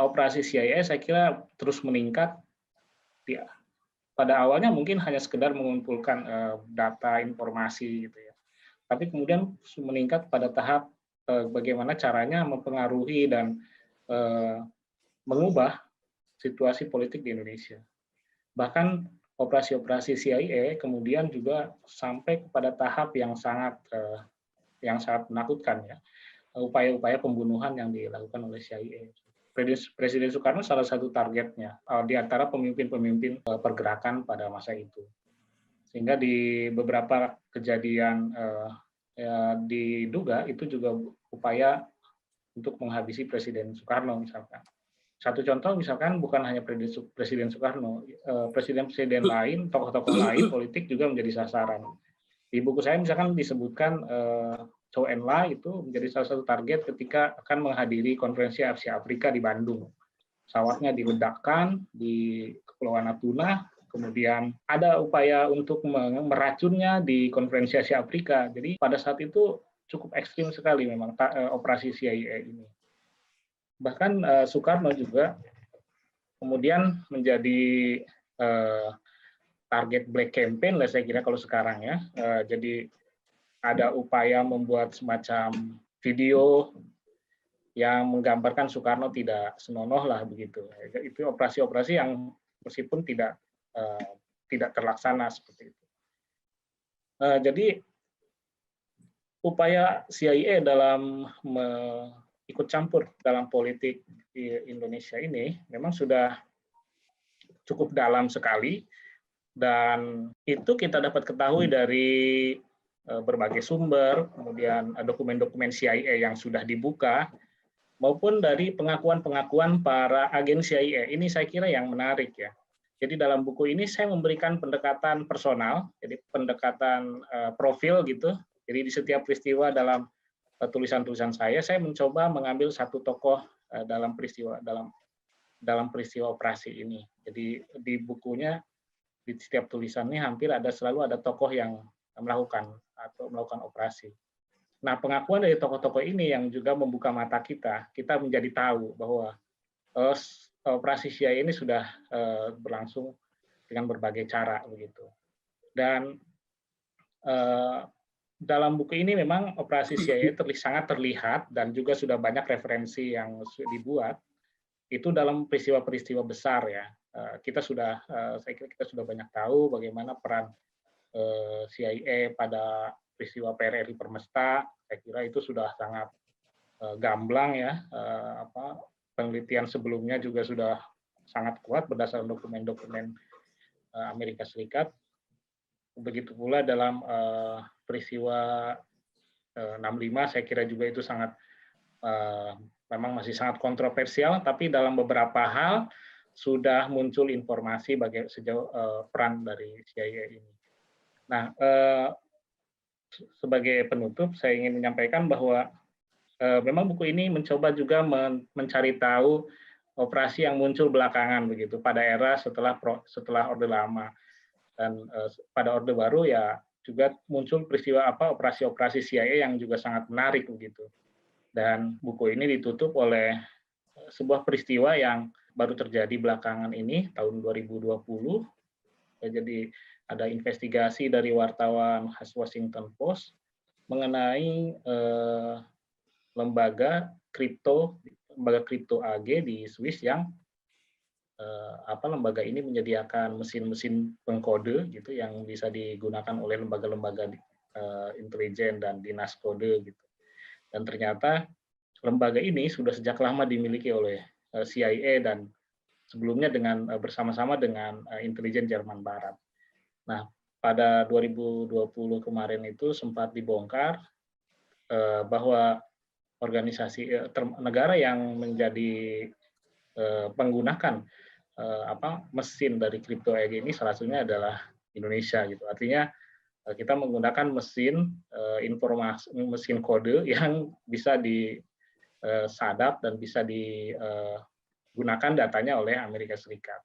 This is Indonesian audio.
operasi CIA saya kira terus meningkat. Ya, pada awalnya mungkin hanya sekedar mengumpulkan data informasi gitu ya. Tapi kemudian meningkat pada tahap bagaimana caranya mempengaruhi dan eh, mengubah situasi politik di Indonesia. Bahkan operasi-operasi CIA kemudian juga sampai kepada tahap yang sangat menakutkan ya, upaya-upaya pembunuhan yang dilakukan oleh CIA. Presiden Soekarno salah satu targetnya di antara pemimpin-pemimpin pergerakan pada masa itu. Sehingga di beberapa kejadian ya, diduga itu juga upaya untuk menghabisi Presiden Soekarno misalkan. Satu contoh misalkan bukan hanya Presiden Soekarno, presiden-presiden lain, tokoh-tokoh lain politik juga menjadi sasaran. Di buku saya misalkan disebutkan Chow Enla itu menjadi salah satu target ketika akan menghadiri konferensi Asia Afrika di Bandung. Pesawatnya diledakkan di Kepulauan Natuna, kemudian ada upaya untuk meracunnya di konferensi Asia Afrika. Jadi pada saat itu cukup ekstrim sekali memang operasi CIA ini. Bahkan Soekarno juga kemudian menjadi target black campaign lah saya kira kalau sekarang ya. Jadi ada upaya membuat semacam video yang menggambarkan Soekarno tidak senonoh lah begitu. Itu operasi-operasi yang meskipun tidak terlaksana seperti itu. Jadi upaya CIA dalam ikut campur dalam politik di Indonesia ini memang sudah cukup dalam sekali dan itu kita dapat ketahui dari berbagai sumber, kemudian dokumen-dokumen CIA yang sudah dibuka, maupun dari pengakuan-pengakuan para agen CIA. Ini saya kira yang menarik ya. Jadi dalam buku ini saya memberikan pendekatan personal, jadi pendekatan profil gitu. Jadi di setiap peristiwa dalam tulisan-tulisan saya mencoba mengambil satu tokoh dalam peristiwa operasi ini. Jadi di bukunya di setiap tulisannya hampir selalu ada tokoh yang melakukan operasi. Nah, pengakuan dari tokoh-tokoh ini yang juga membuka mata kita menjadi tahu bahwa operasi CIA ini sudah berlangsung dengan berbagai cara begitu. Dan dalam buku ini memang operasi CIA sangat terlihat dan juga sudah banyak referensi yang dibuat itu dalam peristiwa-peristiwa besar ya. Saya kira kita sudah banyak tahu bagaimana peran CIA pada peristiwa PRRI Permesta. Saya kira itu sudah sangat gamblang ya. Penelitian sebelumnya juga sudah sangat kuat berdasarkan dokumen-dokumen Amerika Serikat. Begitu pula dalam peristiwa 65, saya kira juga itu sangat memang masih sangat kontroversial, tapi dalam beberapa hal sudah muncul informasi sejauh peran dari CIA ini. Nah, sebagai penutup, saya ingin menyampaikan bahwa memang buku ini mencoba juga mencari tahu operasi yang muncul belakangan begitu pada era setelah Orde Lama. Dan pada Orde Baru ya juga muncul peristiwa operasi-operasi CIA yang juga sangat menarik begitu. Dan buku ini ditutup oleh sebuah peristiwa yang baru terjadi belakangan ini tahun 2020. Jadi ada investigasi dari wartawan khas Washington Post mengenai lembaga kripto AG di Swiss yang lembaga ini menyediakan mesin-mesin pengkode gitu yang bisa digunakan oleh lembaga-lembaga intelijen dan dinas kode gitu. Dan ternyata lembaga ini sudah sejak lama dimiliki oleh CIA dan sebelumnya bersama-sama dengan intelijen Jerman Barat. Nah, pada 2020 kemarin itu sempat dibongkar bahwa organisasi negara yang menjadi menggunakan mesin dari kripto AG ini salah satunya adalah Indonesia gitu. Artinya kita menggunakan mesin mesin kode yang bisa disadap dan bisa digunakan datanya oleh Amerika Serikat.